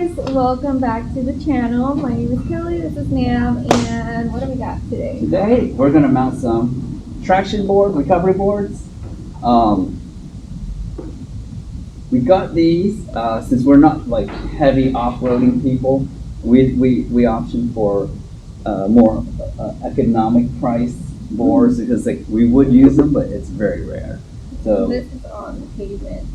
guys, welcome back to the channel. My name is Kelly, this is Nam, and what do we got today? Today, we're going to mount some traction board, recovery boards. We got these, since we're not like heavy off-roading people, we optioned for more economic price boards because like we would use them, but it's very rare. So this is on the pavement.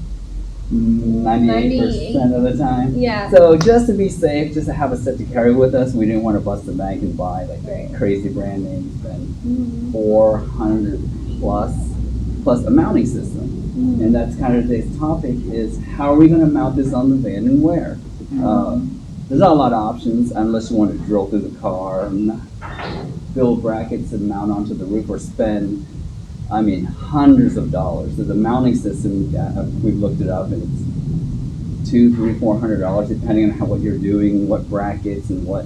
98% of the time. Yeah. So just to be safe, just to have a set to carry with us, we didn't want to bust the bank and buy like crazy brand names, spend 400 plus a mounting system. And that's kind of today's topic is how are we going to mount this on the van and where? There's not a lot of options unless you want to drill through the car and build brackets and mount onto the roof or spend, I mean, hundreds of dollars. So the mounting system, we've looked it up, and it's $200, $300, $400 depending on what you're doing, what brackets, and what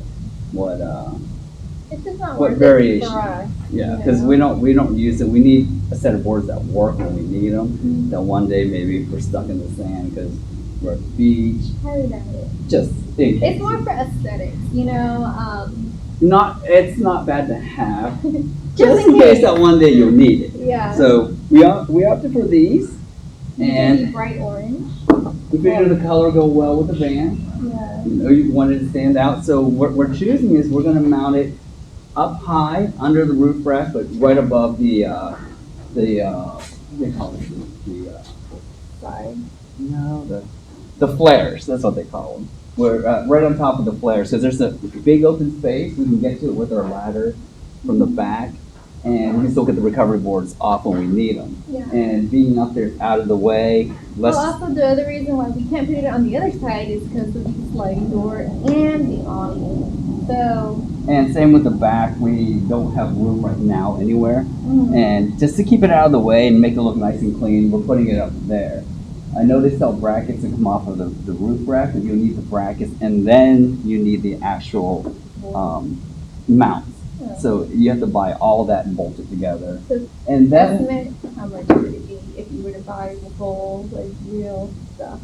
it's just not what worth variation. It for us, yeah, because we don't use it. We need a set of boards that work when we need them. That one day maybe if we're stuck in the sand because we're at the beach. Highly doubt it. Just it's more for aesthetics, you know. It's not bad to have. Just in case that one day you'll need it. Yeah. So we opted for these, and bright orange. we figured the color go well with the van. Yeah. You know, you wanted to stand out. So what we're choosing is we're going to mount it up high under the roof rack, but right above the what do they call it? The side. No, the flares. That's what they call them. We're right on top of the flares because there's a big open space. We can get to it with our ladder from the back, and we can still get the recovery boards off when we need them. Yeah. And being up there out of the way. Well, also the other reason why we can't put it on the other side is because of the sliding door and the awning. So. And same with the back. We don't have room right now anywhere. And just to keep it out of the way and make it look nice and clean, we're putting it up there. I know they sell brackets that come off of the roof rack, but you'll need the brackets, and then you need the actual mounts. Yeah. So you have to buy all that and bolt it together. So and then estimate how much would it be if you were to buy the whole like real stuff?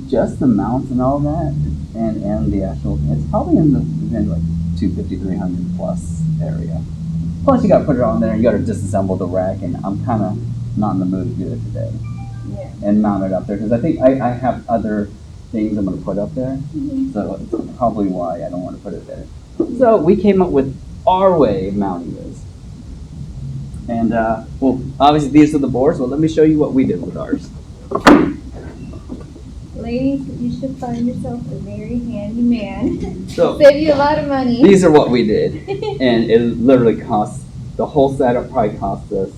Just the mounts and all that, and the actual. It's probably in like 250, 300 plus area. Plus you got to put it on there. You got to disassemble the rack, and I'm kind of not in the mood to do it today. Yeah. And mount it up there because I think I have other things I'm going to put up there. So it's probably why I don't want to put it there. So we came up with our way of mounting this. And well, obviously these are the boards. Well, let me show you what we did with ours. Ladies, you should find yourself a very handy man. So save you a lot of money. These are what we did, and it literally cost the whole setup probably cost us,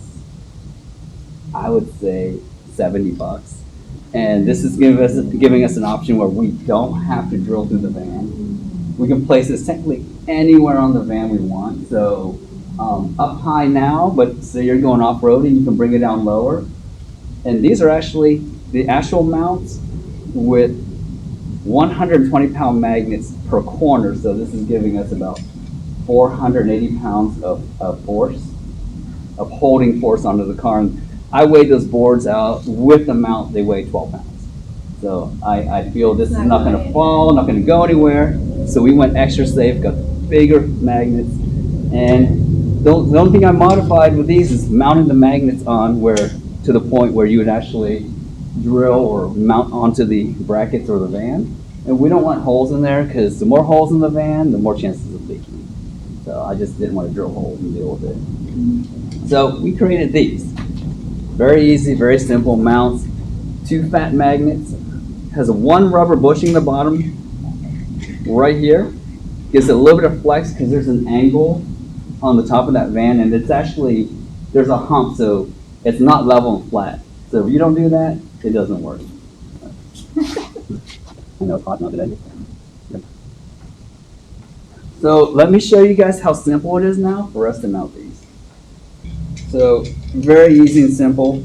I would say, $70. And this is giving us an option where we don't have to drill through the van. We can place this technically anywhere on the van we want. So up high now, but say you're going off-roading, you can bring it down lower. And these are actually the actual mounts with 120-pound magnets per corner. So this is giving us about 480 pounds of force, of holding force onto the car. And I weighed those boards out with the mount, they weigh 12 pounds. So I feel this is not going to fall, not going to go anywhere. So we went extra safe, got bigger magnets. And the only thing I modified with these is mounting the magnets on to the point where you would actually drill or mount onto the brackets or the van. And we don't want holes in there because the more holes in the van, the more chances of leaking. So I just didn't want to drill holes and deal with it. So we created these. Very easy, very simple mounts. 2 fat magnets. Has a 1 rubber bushing in the bottom right here. Gives it a little bit of flex because there's an angle on the top of that van, and it's actually, there's a hump, so it's not level and flat. So if you don't do that, it doesn't work. I know it's hot now today. Yep. So let me show you guys how simple it is now for us to mount these. So very easy and simple.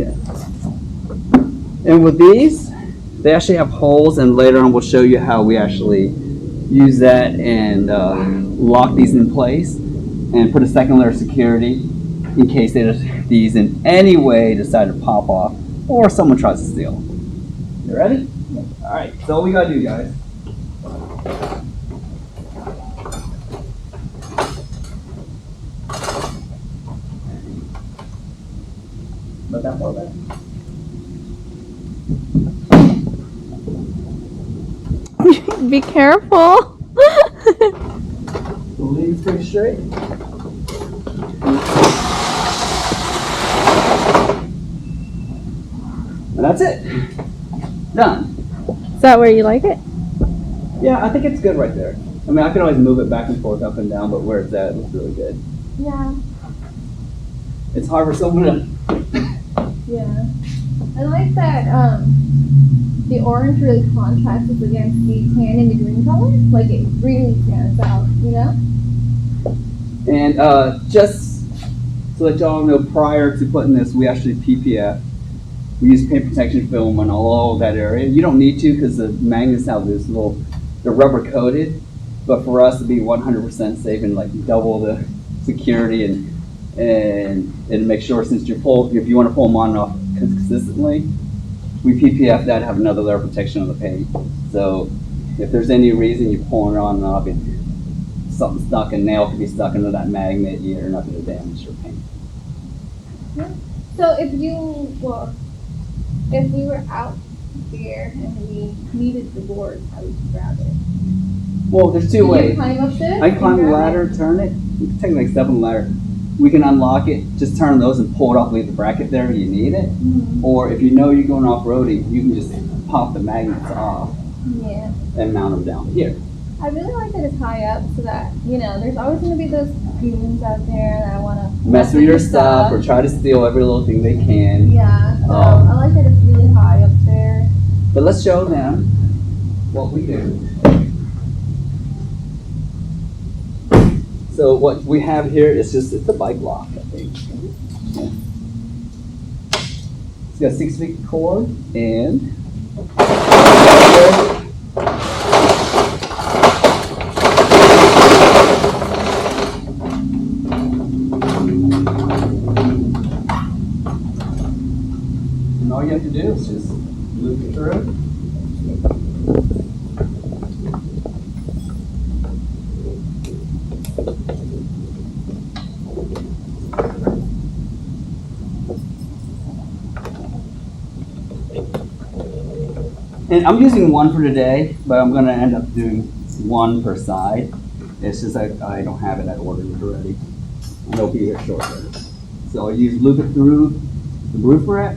Yeah. And with these, they actually have holes, and later on we'll show you how we actually use that and lock these in place and put a second layer of security in case these in any way decide to pop off or someone tries to steal. You ready? All right, so all we gotta do, guys. Let that fall back. Be careful. The lead's pretty straight. And that's it. Done. Is that where you like it? Yeah, I think it's good right there. I mean, I can always move it back and forth, up and down, but where it's at, it's really good. Yeah. It's hard for someone to... Yeah. I like that the orange really contrasts against the tan and the green color. Like it really stands out, you know? And just to let y'all know, prior to putting this, we actually PPF. We use paint protection film on all that area. You don't need to because the magnets have this little, they're rubber coated. But for us to be 100% safe and like double the security and make sure since if you want to pull them on and off consistently, we PPF that, have another layer of protection on the paint. So if there's any reason you're pulling it on and off, if something stuck, a nail could be stuck into that magnet, you're not going to damage your paint. Yeah. So if we were out there and we needed the board, how would you grab it? Well, there's two ways. You climb up this? I can climb the ladder, turn it. You can take like step on the ladder. We can unlock it, just turn those and pull it off, leave the bracket there if you need it. Mm-hmm. Or if you know you're going off-roading, you can just pop the magnets off and mount them down here. I really like that it's high up so that, you know, there's always going to be those goons out there that want to Mess with your stuff or try to steal every little thing they can. Yeah, so I like that it's really high up there. But let's show them what we do. So what we have here is it's a bike lock, I think. Yeah. It's got a 6 feet cord and all you have to do is just loop it through. And I'm using one for today, but I'm going to end up doing one per side. It's just I don't have it. I ordered it already. And it'll be here shortly. So I loop it through the roof rack.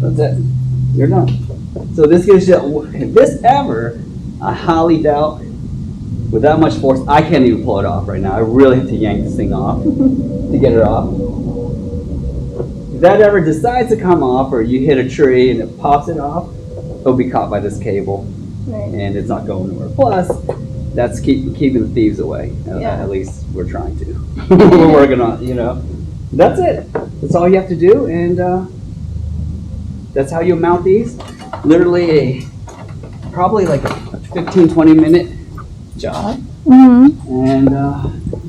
That's it. You're done. So this gives you, if this ever, I highly doubt, with that much force, I can't even pull it off right now. I really have to yank this thing off to get it off. If that ever decides to come off or you hit a tree and it pops it off, it'll be caught by this cable. Right. And it's not going anywhere. Plus, that's keeping the thieves away. At least we're trying to. We're working on it, you know. That's it. That's all you have to do, and that's how you mount these. Literally probably like a 15-20 minute job. Mm-hmm. And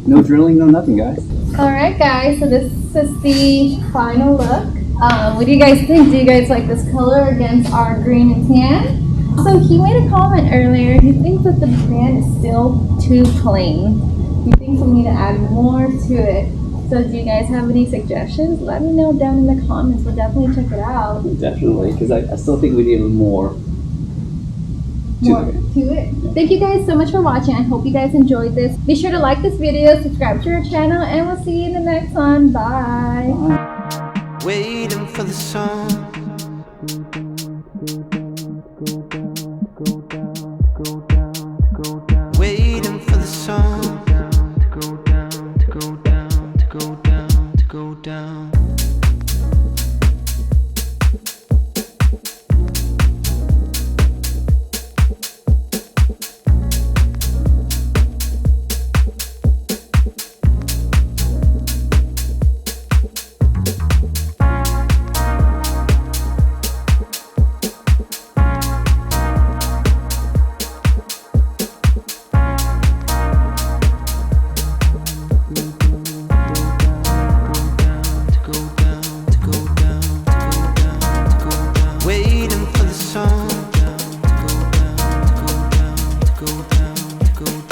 no drilling, no nothing, guys. All right, guys. So this is the final look. What do you guys think? Do you guys like this color against our green and tan? So he made a comment earlier. He thinks that the brand is still too plain. He thinks we need to add more to it. So do you guys have any suggestions? Let me know down in the comments. We'll definitely check it out. Definitely, because I still think we need more to it. Thank you guys so much for watching. I hope you guys enjoyed this. Be sure to like this video, subscribe to our channel, and we'll see you in the next one. Bye. Waiting for the sun. Waiting for the sun to go down, to go down, to go down, to go down. go